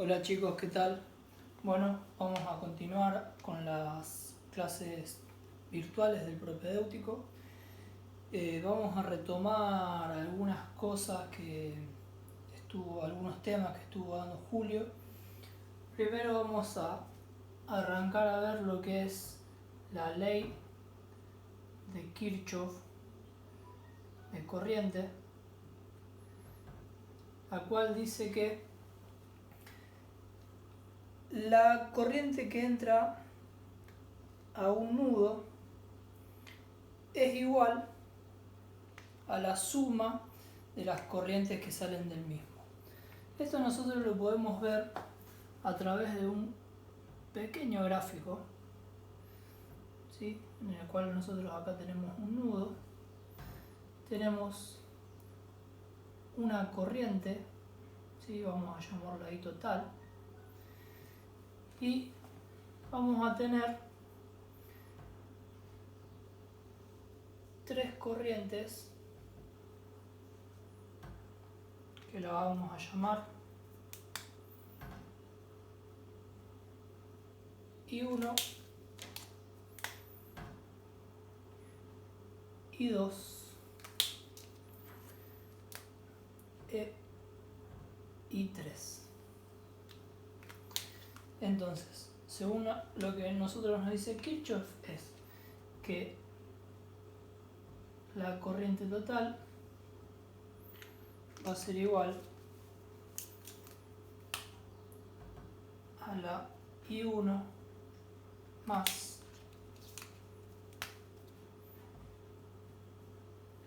Hola chicos, ¿qué tal? Bueno, vamos a continuar con las clases virtuales del propedéutico. Vamos a retomar algunas cosas algunos temas que estuvo dando Julio. Primero vamos a arrancar a ver lo que es la ley de Kirchhoff de corriente, la cual dice que la corriente que entra a un nudo es igual a la suma de las corrientes que salen del mismo. Esto nosotros lo podemos ver a través de un pequeño gráfico, ¿sí? En el cual nosotros acá tenemos un nudo, tenemos una corriente, ¿sí? Vamos a llamarla ahí total, y vamos a tener tres corrientes que la vamos a llamar I1, I2 e I3. Entonces, según lo que nosotros nos dice Kirchhoff, es que la corriente total va a ser igual a la I1 más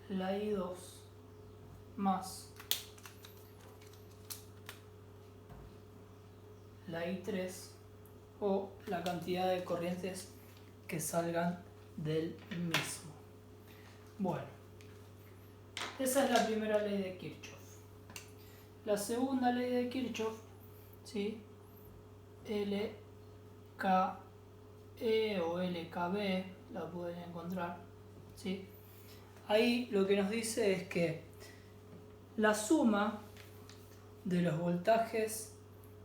la I2 más la I3, o la cantidad de corrientes que salgan del mismo. Bueno, esa es la primera ley de Kirchhoff. La segunda ley de Kirchhoff, ¿sí? LKE o LKB, la pueden encontrar, ¿sí? Ahí lo que nos dice es que la suma de los voltajes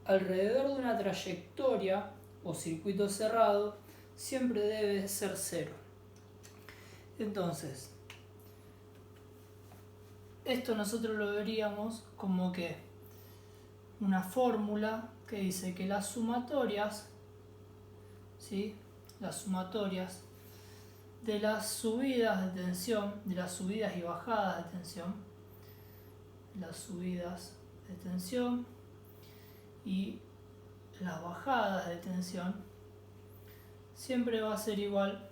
alrededor de una trayectoria o circuito cerrado siempre debe ser cero. Entonces, esto nosotros lo veríamos como que una fórmula que dice que las sumatorias, ¿sí? Las sumatorias de las subidas de tensión, de las subidas y bajadas de tensión, las subidas de tensión y las bajadas de tensión, siempre va a ser igual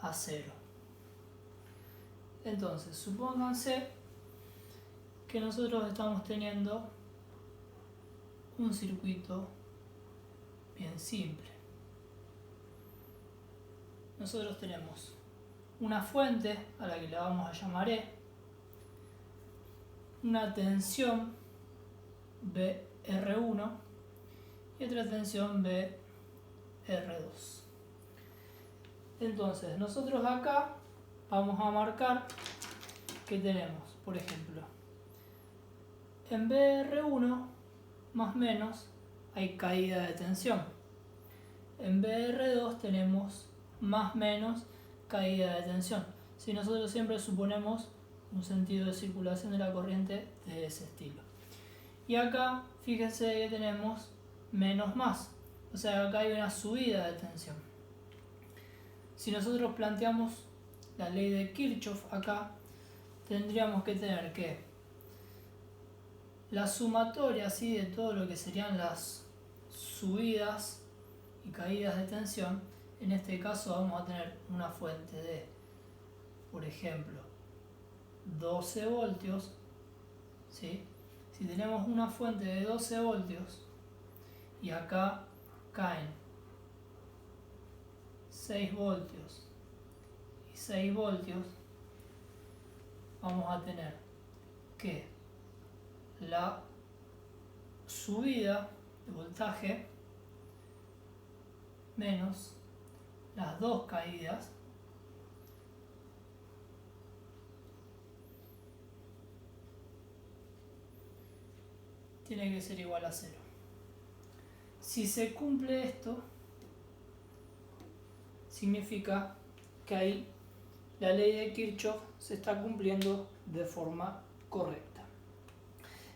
a cero. Entonces, supónganse que nosotros estamos teniendo un circuito bien simple. Nosotros tenemos una fuente a la que le vamos a llamar E, una tensión BR1 y otra tensión BR2. Entonces, nosotros acá vamos a marcar que tenemos, por ejemplo, en BR1 más o menos hay caída de tensión. En BR2 tenemos más o menos caída de tensión. Si nosotros siempre suponemos un sentido de circulación de la corriente de ese estilo. Y acá, fíjense que tenemos menos más. O sea, acá hay una subida de tensión. Si nosotros planteamos la ley de Kirchhoff acá, tendríamos que tener que la sumatoria, ¿sí?, de todo lo que serían las subidas y caídas de tensión. En este caso vamos a tener una fuente de, por ejemplo, 12 voltios, ¿sí? Si tenemos una fuente de 12 voltios y acá caen 6 voltios y 6 voltios, vamos a tener que la subida de voltaje menos las dos caídas tiene que ser igual a 0. Si se cumple esto, significa que ahí la ley de Kirchhoff se está cumpliendo de forma correcta.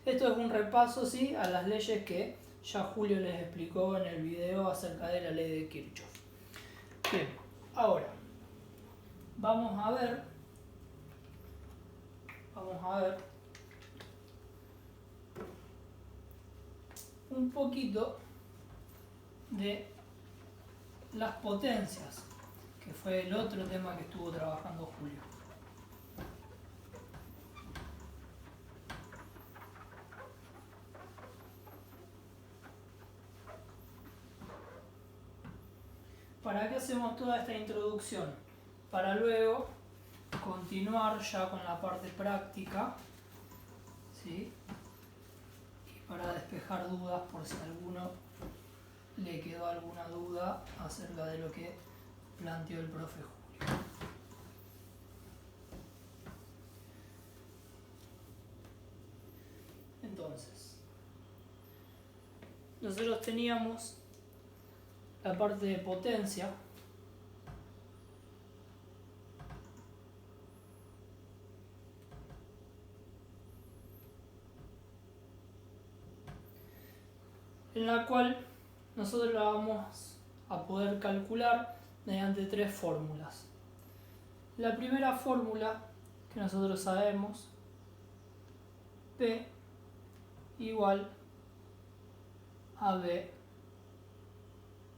Esto es un repaso, ¿sí?, a las leyes que ya Julio les explicó en el video acerca de la ley de Kirchhoff. Bien, ahora vamos a ver un poquito de las potencias, que fue el otro tema que estuvo trabajando Julio. ¿Para qué hacemos toda esta introducción? Para luego continuar ya con la parte práctica, ¿sí? Y para despejar dudas por si a alguno le quedó alguna duda acerca de lo que planteó el profe Julio. Entonces, nosotros teníamos la parte de potencia, en la cual nosotros la vamos a poder calcular mediante tres fórmulas. La primera fórmula que nosotros sabemos, P igual a B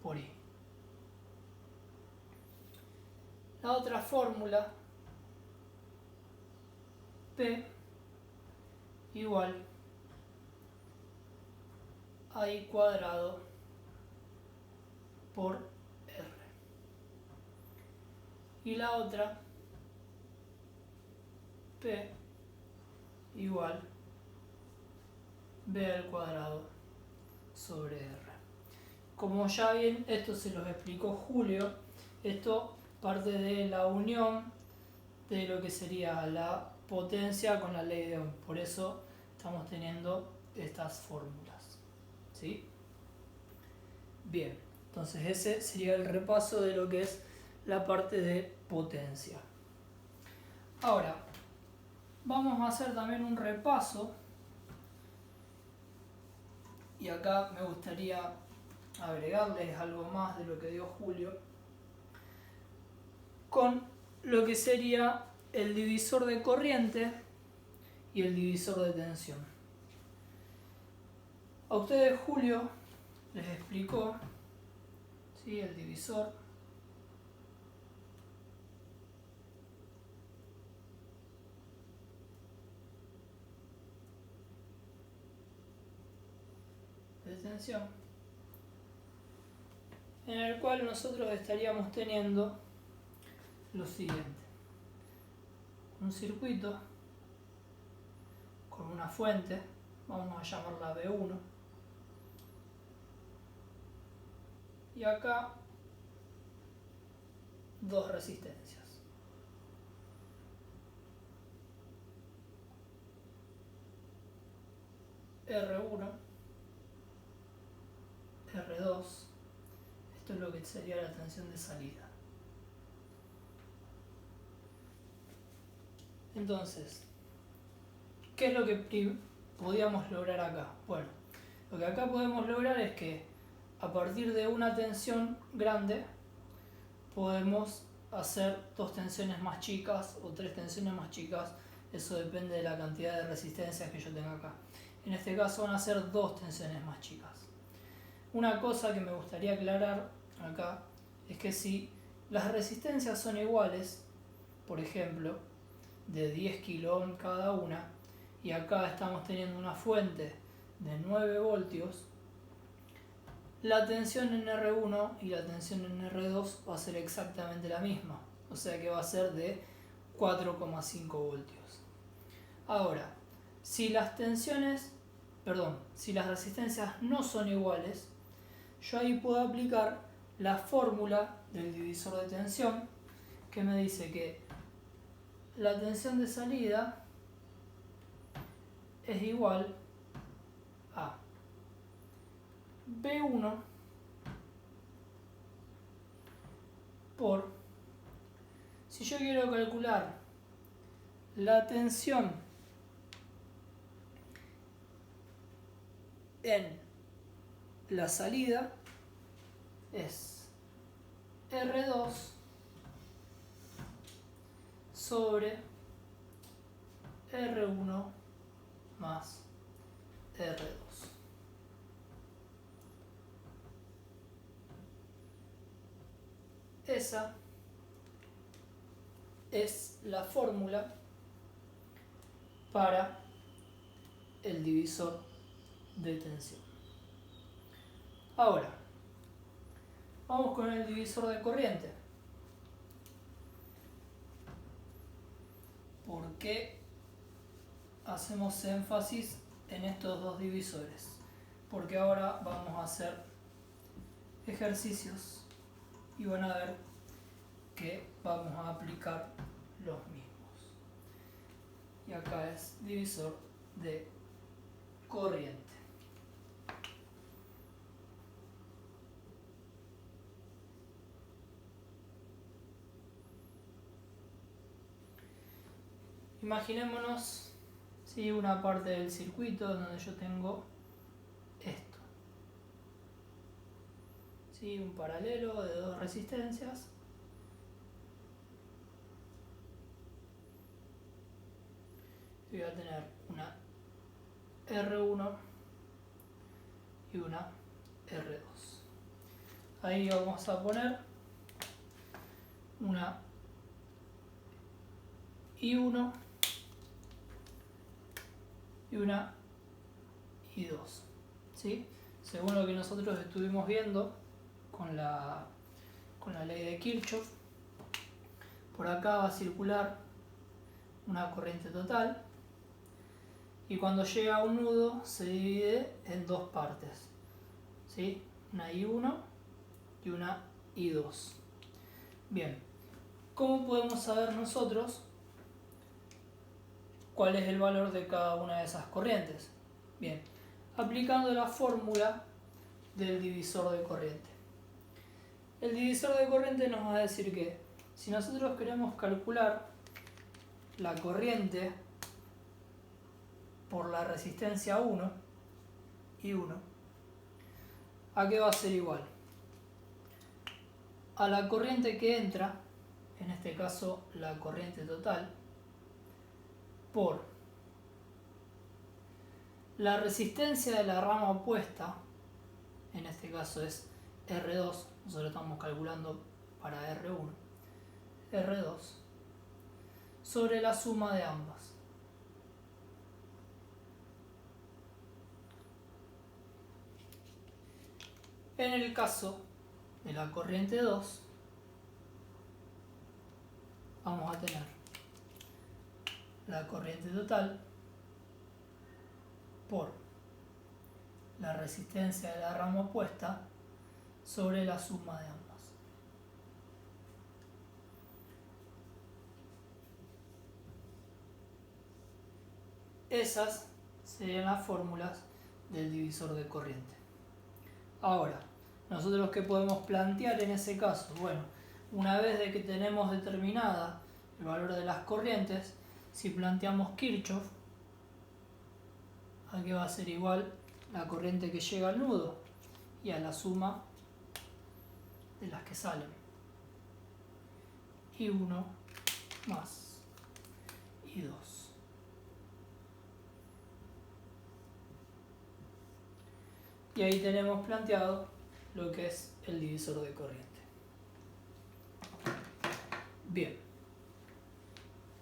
por I. La otra fórmula, P igual a I cuadrado por R. Y la otra, P igual B al cuadrado sobre R. Como ya bien esto se los explicó Julio, esto parte de la unión de lo que sería la potencia con la ley de Ohm. Por eso estamos teniendo estas fórmulas, ¿sí? Bien, entonces ese sería el repaso de lo que es la parte de potencia. Ahora, vamos a hacer también un repaso, y acá me gustaría agregarles algo más de lo que dio Julio, con lo que sería el divisor de corriente y el divisor de tensión. A ustedes Julio les explicó, ¿sí?, el divisor de tensión, en el cual nosotros estaríamos teniendo lo siguiente: un circuito con una fuente, vamos a llamarla B1, y acá dos resistencias. R1, R2, esto es lo que sería la tensión de salida. Entonces, ¿qué es lo que podíamos lograr acá? Bueno, lo que acá podemos lograr es que a partir de una tensión grande podemos hacer dos tensiones más chicas o tres tensiones más chicas, eso depende de la cantidad de resistencias que yo tenga acá. En este caso van a ser dos tensiones más chicas. Una cosa que me gustaría aclarar acá es que si las resistencias son iguales, por ejemplo, de 10 kΩ cada una, y acá estamos teniendo una fuente de 9 voltios, la tensión en R1 y la tensión en R2 va a ser exactamente la misma, o sea que va a ser de 4,5 voltios. Ahora, si las resistencias no son iguales, yo ahí puedo aplicar la fórmula del divisor de tensión, que me dice que la tensión de salida es igual a B1 por, si yo quiero calcular la tensión en la salida, es R2 sobre R1 más R2. Esa es la fórmula para el divisor de tensión. Ahora, vamos con el divisor de corriente. ¿Por qué hacemos énfasis en estos dos divisores? Porque ahora vamos a hacer ejercicios y van a ver que vamos a aplicar los mismos. Y acá es divisor de corriente. Imaginémonos una parte del circuito donde yo tengo esto. Un paralelo de dos resistencias. Y voy a tener una R1 y una R2. Ahí vamos a poner una I1 y una I2. ¿Sí? Según lo que nosotros estuvimos viendo con la ley de Kirchhoff, por acá va a circular una corriente total y cuando llega a un nudo se divide en dos partes, ¿sí? Una I1 y una I2. Bien, ¿cómo podemos saber nosotros cuál es el valor de cada una de esas corrientes? Bien, aplicando la fórmula del divisor de corriente. El divisor de corriente nos va a decir que si nosotros queremos calcular la corriente por la resistencia 1, I1, ¿a qué va a ser igual? A la corriente que entra, en este caso la corriente total, por la resistencia de la rama opuesta, en este caso es R2, nosotros estamos calculando para R1, R2, sobre la suma de ambas. En el caso de la corriente 2, vamos a tener la corriente total por la resistencia de la rama opuesta sobre la suma de ambas. Esas serían las fórmulas del divisor de corriente. Ahora, nosotros ¿qué podemos plantear en ese caso? Bueno, una vez de que tenemos determinada el valor de las corrientes, si planteamos Kirchhoff, ¿a qué va a ser igual la corriente que llega al nudo? Y a la suma de las que salen. I1 más I2. Y ahí tenemos planteado lo que es el divisor de corriente. Bien.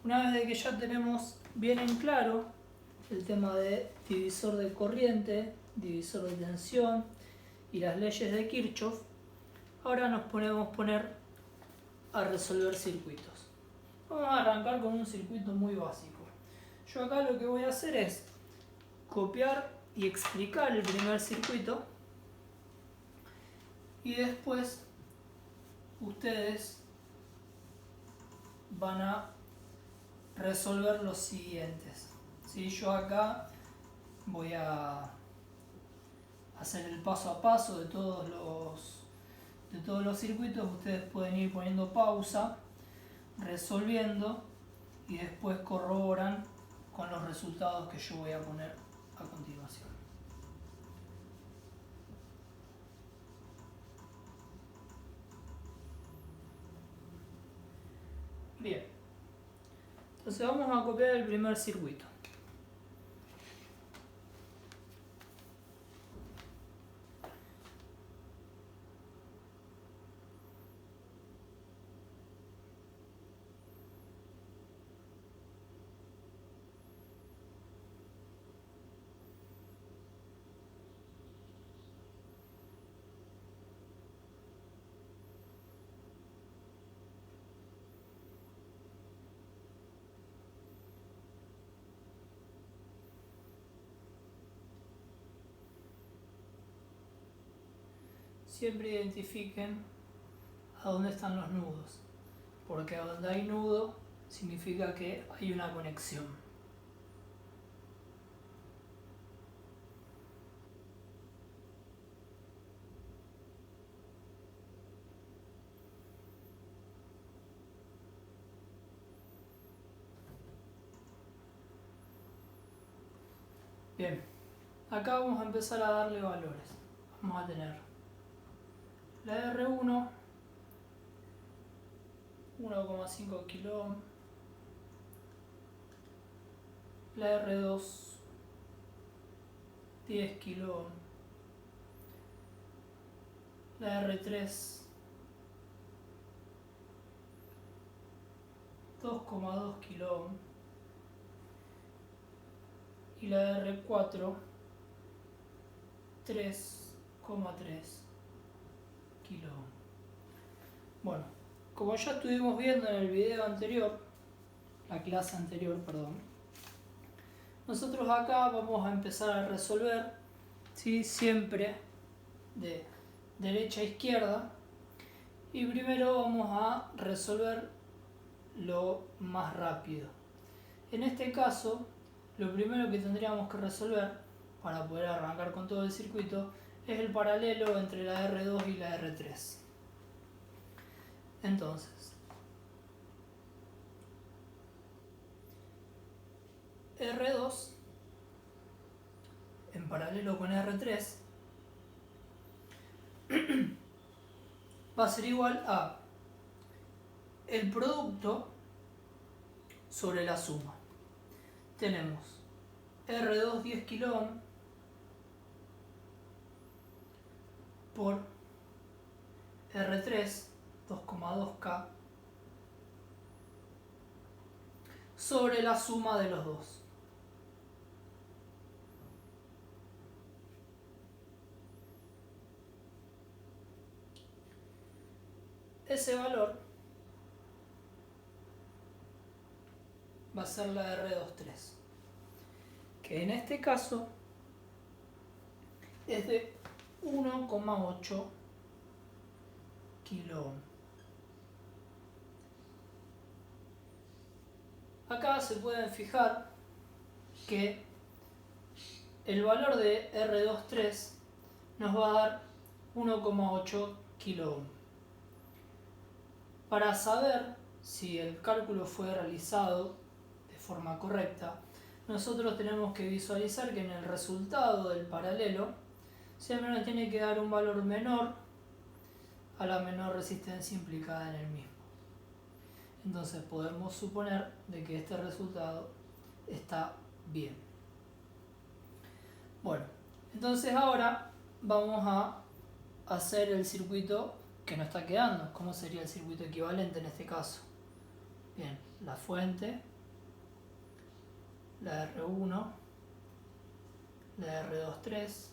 Una vez de que ya tenemos bien en claro el tema de divisor de corriente, divisor de tensión y las leyes de Kirchhoff, ahora nos podemos poner a resolver circuitos. Vamos a arrancar con un circuito muy básico. Yo acá lo que voy a hacer es copiar y explicar el primer circuito y después ustedes van a resolver los siguientes. ¿Sí? Yo acá voy a hacer el paso a paso de todos los circuitos, ustedes pueden ir poniendo pausa, resolviendo y después corroboran con los resultados que yo voy a poner a continuación. Bien, entonces vamos a copiar el primer circuito. Siempre identifiquen a dónde están los nudos, porque a donde hay nudo significa que hay una conexión. Bien, acá vamos a empezar a darle valores. Vamos a tener la R1, 1,5 kilo ohm, la R2, 10 kilo ohm, la R3, 2,2 kilo ohm y la R4, 3,3 kilo ohm. Bueno, como ya estuvimos viendo en el video anterior, la clase anterior, perdón, nosotros acá vamos a empezar a resolver, ¿sí? Siempre de derecha a izquierda, y primero vamos a resolver lo más rápido. En este caso, lo primero que tendríamos que resolver para poder arrancar con todo el circuito es el paralelo entre la R2 y la R3. Entonces, R2 en paralelo con R3 va a ser igual a el producto sobre la suma. Tenemos R2 10 kilo ohm por R3 2,2K sobre la suma de los dos. Ese valor va a ser la R23, que en este caso es de 1,8 kilo ohm. Acá se pueden fijar que el valor de R23 nos va a dar 1,8 kilo ohm. Para saber si el cálculo fue realizado de forma correcta, nosotros tenemos que visualizar que en el resultado del paralelo siempre nos tiene que dar un valor menor a la menor resistencia implicada en el mismo. Entonces podemos suponer de que este resultado está bien. Bueno, entonces ahora vamos a hacer el circuito que nos está quedando. ¿Cómo sería el circuito equivalente en este caso? Bien, la fuente, la R1, la R23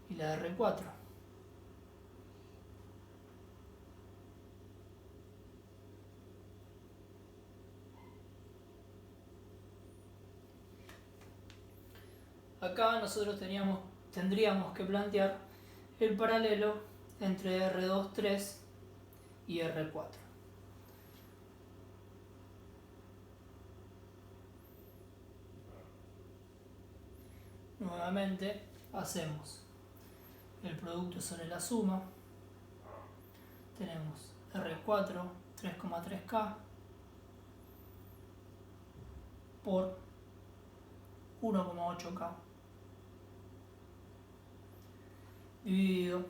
y la R4. Acá nosotros tendríamos que plantear el paralelo entre R23 y R4. Nuevamente hacemos el producto sobre la suma. Tenemos R4 3,3K por 1,8K dividido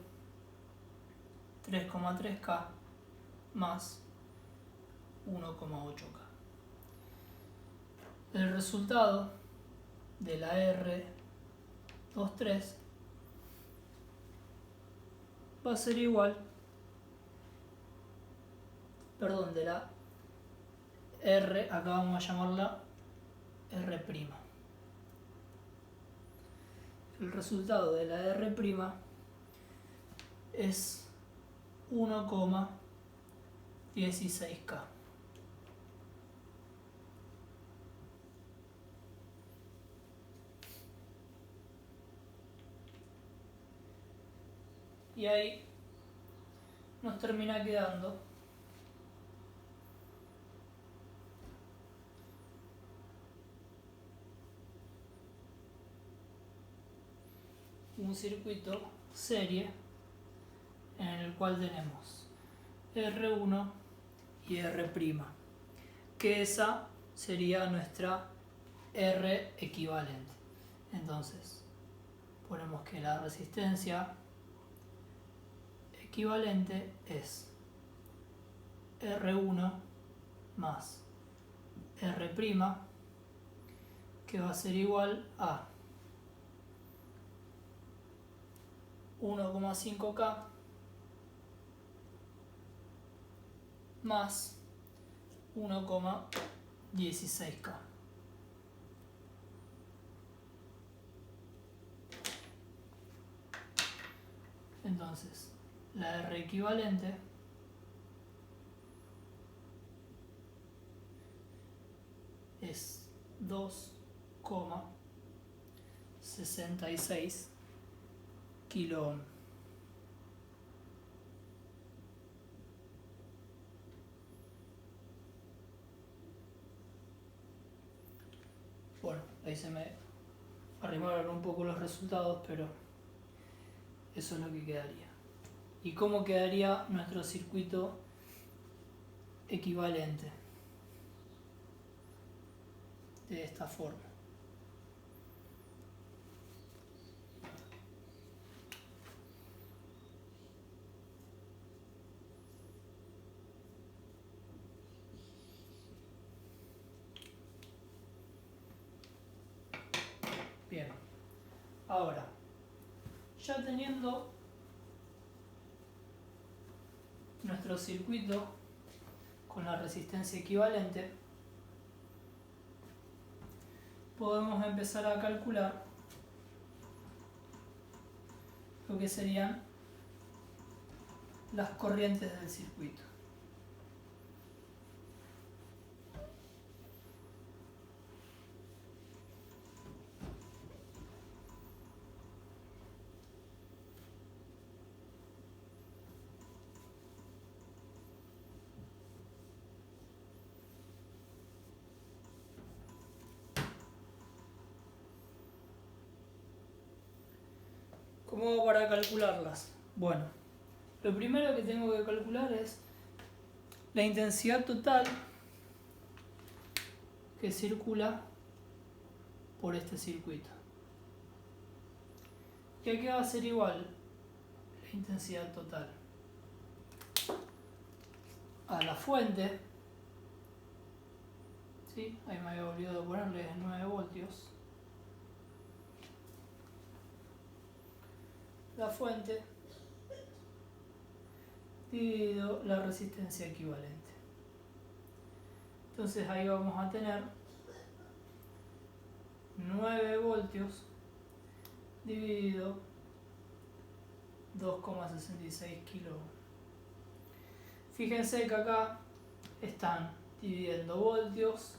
3,3K más 1,8K. El resultado de la R23 va a ser igual, perdón, de la R, acá vamos a llamarla R'. El resultado de la R' es 1,16K. Y ahí nos termina quedando un circuito serie en el cual tenemos R1 y R', que esa sería nuestra R equivalente. Entonces ponemos que la resistencia equivalente es R1 más R', que va a ser igual a 1,5K más 1,16K. Entonces, la R equivalente es 2,66 kilo ohm. Bueno, ahí se me arrimaron un poco los resultados, pero eso es lo que quedaría. ¿Y cómo quedaría nuestro circuito equivalente? De esta forma. Bien, ahora, ya teniendo nuestro circuito con la resistencia equivalente, podemos empezar a calcular lo que serían las corrientes del circuito. ¿Cómo hago para calcularlas? Bueno, lo primero que tengo que calcular es la intensidad total que circula por este circuito. Y aquí va a ser igual la intensidad total a la fuente, ¿sí? Ahí me había olvidado ponerle 9 voltios. La fuente dividido la resistencia equivalente. Entonces ahí vamos a tener 9 voltios dividido 2,66 kilo ohm. Fíjense que acá están dividiendo voltios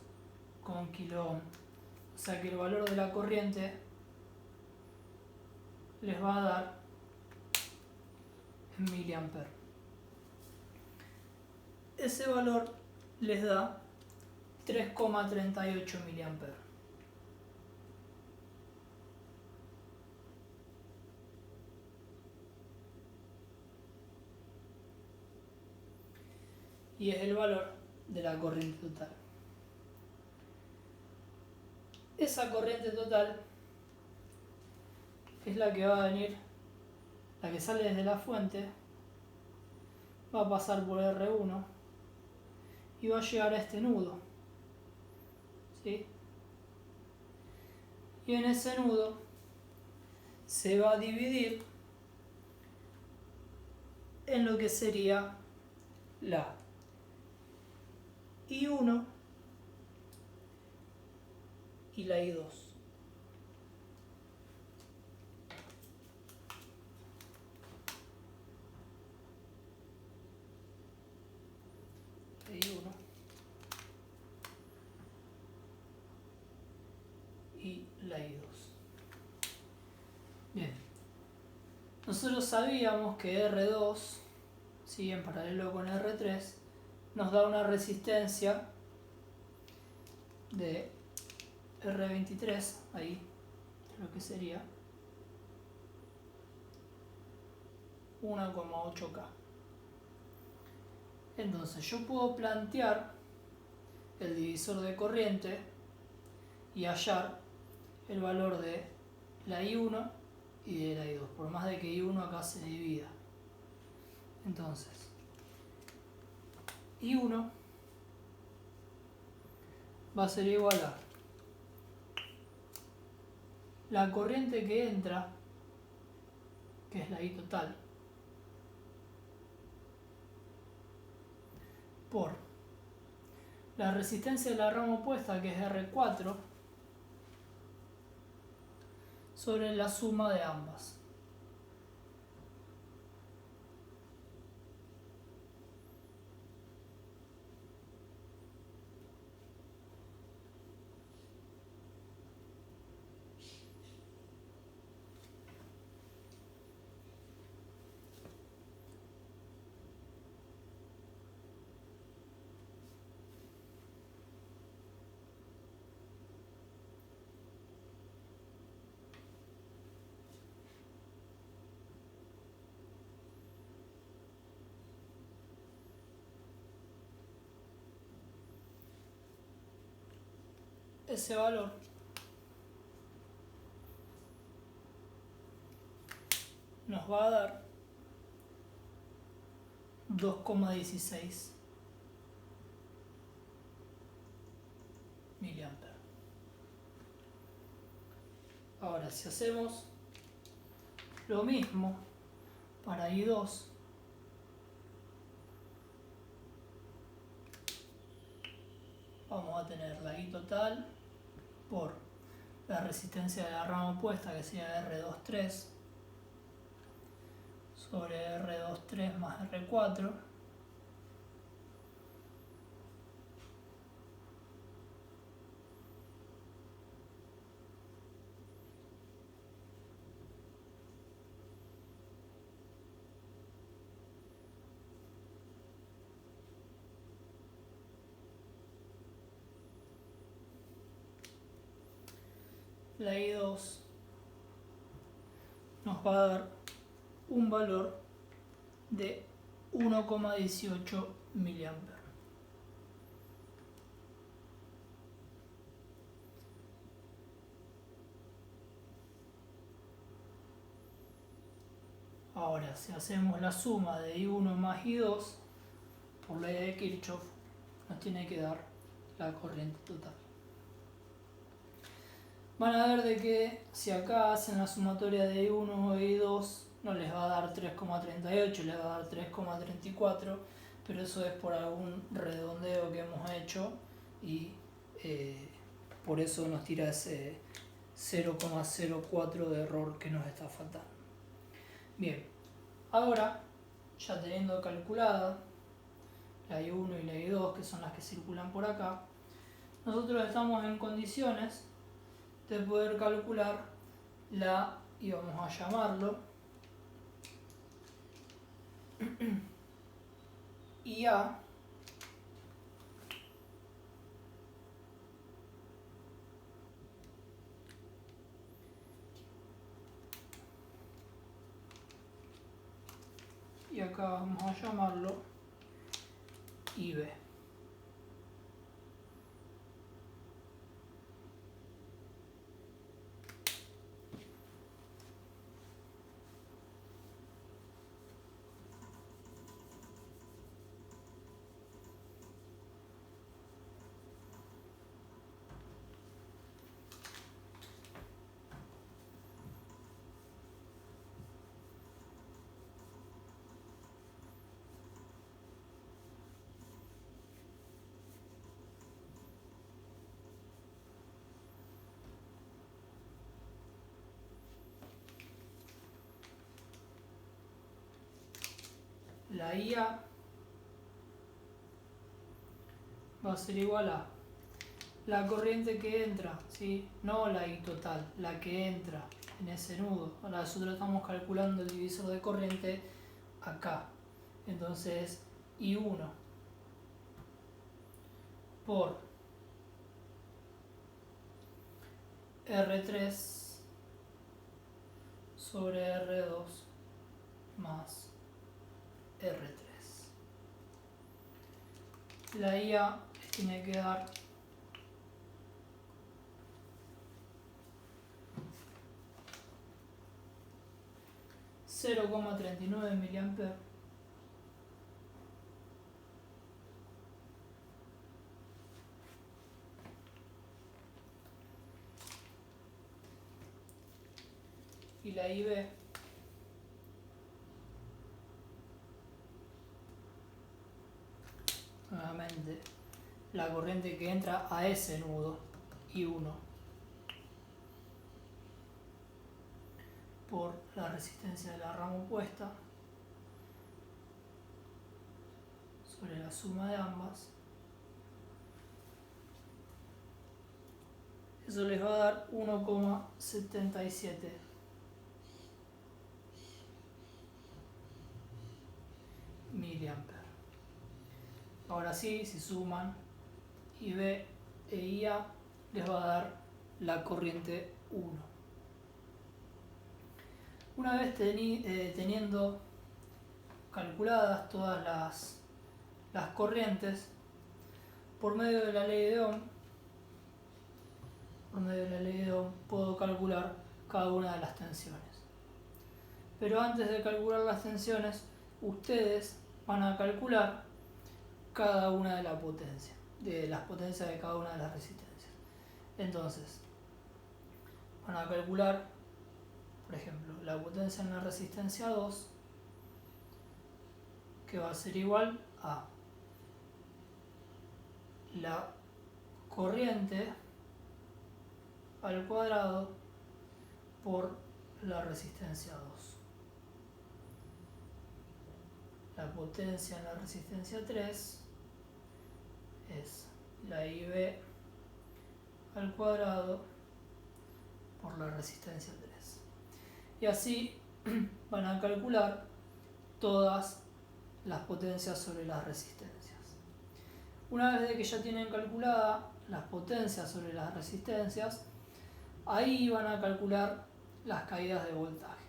con kilo ohm, o sea que el valor de la corriente les va a dar en miliamperes. Ese valor les da 3,38 miliamperes. y es el valor de la corriente total. Esa corriente total es la que va a venir, la que sale desde la fuente, va a pasar por R1 y va a llegar a este nudo, ¿sí? Y en ese nudo se va a dividir en lo que sería la I1 y la I2. La I1 y la I2. Bien. Nosotros sabíamos que R2, ¿sí?, en paralelo con R3, nos da una resistencia de R23, ahí lo que sería 1,8K. Entonces yo puedo plantear el divisor de corriente y hallar el valor de la I1 y de la I2, por más de que I1 acá se divida. Entonces, I1 va a ser igual a la corriente que entra, que es la I total, por la resistencia de la rama opuesta, que es R4, sobre la suma de ambas. Ese valor nos va a dar 2,16 miliamperes. Ahora, si hacemos lo mismo para I2, vamos a tener la I total por la resistencia de la rama opuesta, que sería R23, sobre R23 más R4, la I2 nos va a dar un valor de 1,18 miliamperes. Ahora, si hacemos la suma de I1 más I2, por ley de Kirchhoff, nos tiene que dar la corriente total. Van a ver de que si acá hacen la sumatoria de I1 e I2, no les va a dar 3,38, les va a dar 3,34, pero eso es por algún redondeo que hemos hecho y por eso nos tira ese 0,04 de error que nos está faltando. Bien, ahora ya teniendo calculada la I1 y la I2, que son las que circulan por acá, nosotros estamos en condiciones de poder calcular la, y vamos a llamarlo IA, y acá vamos a llamarlo y B. La IA va a ser igual a la corriente que entra, ¿sí? No la I total, la que entra en ese nudo. Ahora nosotros estamos calculando el divisor de corriente acá. Entonces I1 por R3 sobre R2 más R3. La IA tiene que dar 0,39 mA y la IB nuevamente la corriente que entra a ese nudo I1 por la resistencia de la rama opuesta sobre la suma de ambas. Eso les va a dar 1,77 miliamperes. Ahora sí, si suman IB e IA, les va a dar la corriente 1. Una vez teniendo calculadas todas las corrientes, por medio de la ley de Ohm, puedo calcular cada una de las tensiones. Pero antes de calcular las tensiones, ustedes van a calcular cada una de las potencias de cada una de las resistencias. Entonces, van a calcular, por ejemplo, la potencia en la resistencia 2, que va a ser igual a la corriente al cuadrado por la resistencia 2. La potencia en la resistencia 3 es la IB al cuadrado por la resistencia 3. Y así van a calcular todas las potencias sobre las resistencias. Una vez que ya tienen calculada las potencias sobre las resistencias, ahí van a calcular las caídas de voltaje.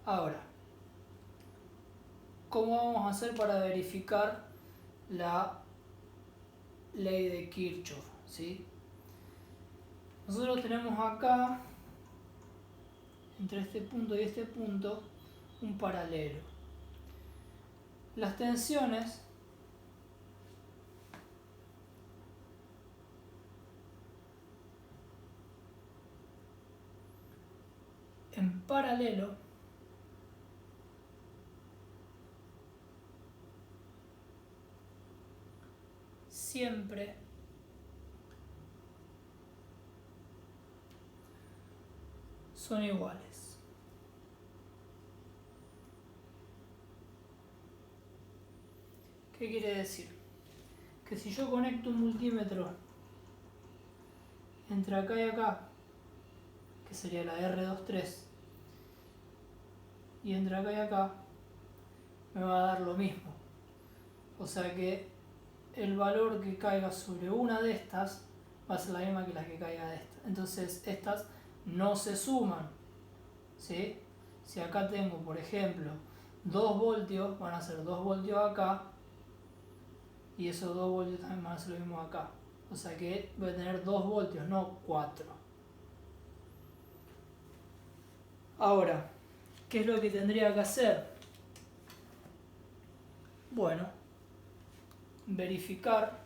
Ahora, ¿cómo vamos a hacer para verificar la ley de Kirchhoff? ¿Sí? Nosotros tenemos acá, entre este punto y este punto, un paralelo. Las tensiones en paralelo siempre son iguales. ¿Qué quiere decir? Que si yo conecto un multímetro entre acá y acá, que sería la R23, y entre acá y acá, me va a dar lo mismo. O sea que el valor que caiga sobre una de estas va a ser la misma que la que caiga de esta. Entonces estas no se suman, ¿sí? Si acá tengo, por ejemplo, 2 voltios, van a ser 2 voltios acá y esos 2 voltios también van a ser lo mismo acá. O sea que voy a tener 2 voltios, no 4. Ahora, ¿qué es lo que tendría que hacer? Bueno, verificar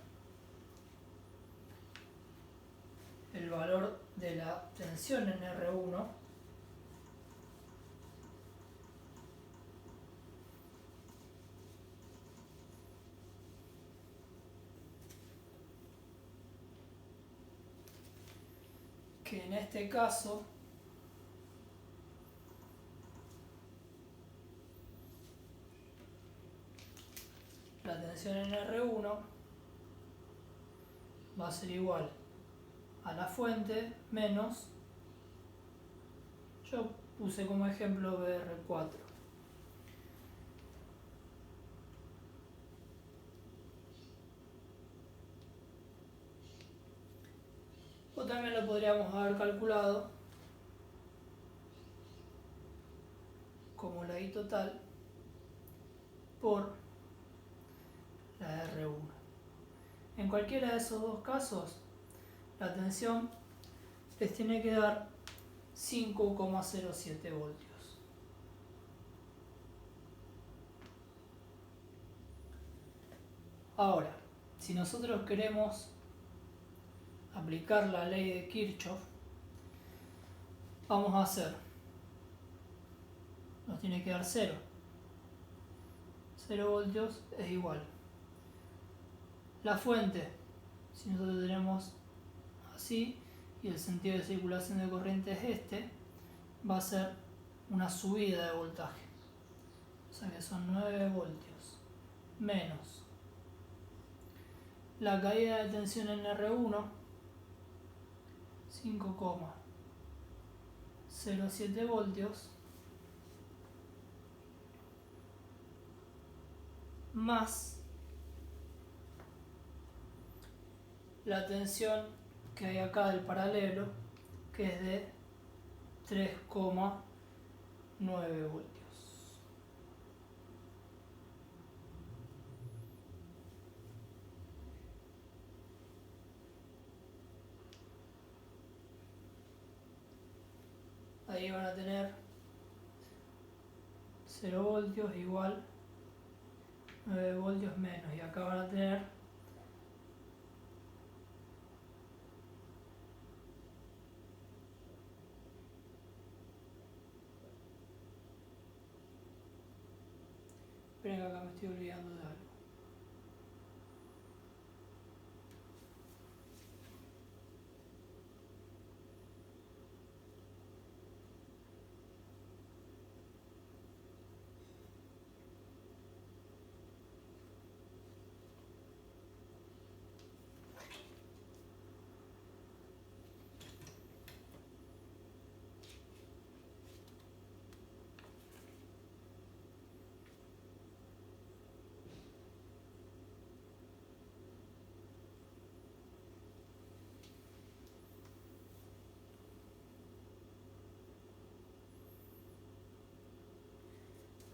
el valor de la tensión en R1 que en este caso la tensión en R1 va a ser igual a la fuente menos, yo puse como ejemplo BR4. O también lo podríamos haber calculado como la I total por la R1. En cualquiera de esos dos casos, la tensión les tiene que dar 5,07 voltios. Ahora, si nosotros queremos aplicar la ley de Kirchhoff, vamos a hacer, nos tiene que dar 0. 0 voltios es igual. La fuente, si nosotros tenemos así, y el sentido de circulación de corriente es este, va a ser una subida de voltaje. O sea que son 9 voltios. Menos la caída de tensión en R1, 5,07 voltios, más la tensión que hay acá del paralelo, que es de 3,9 voltios. Ahí van a tener 0 voltios igual 9 voltios menos, y acá van a tener 'Esperen que acá me estoy olvidando de algo.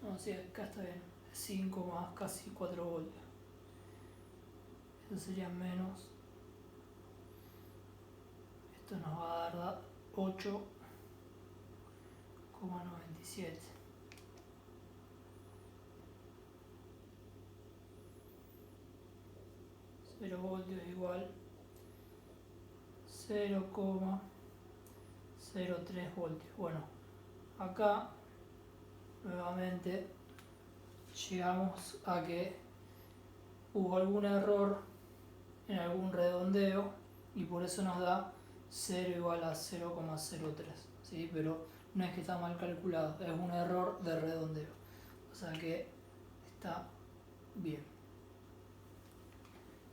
No, sí, acá está bien. 5 más casi 4 voltios. Eso sería menos. Esto nos va a dar 8,97. Cero voltios igual 0,03 voltios. Bueno, acá nuevamente llegamos a que hubo algún error en algún redondeo y por eso nos da 0 igual a 0,03, ¿sí? Pero no es que está mal calculado, es un error de redondeo, o sea que está bien.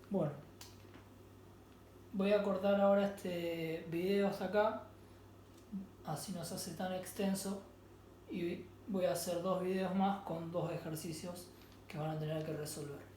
Bueno, voy a cortar ahora este video hasta acá, así no se hace tan extenso, y voy a hacer 2 videos más con 2 ejercicios que van a tener que resolver.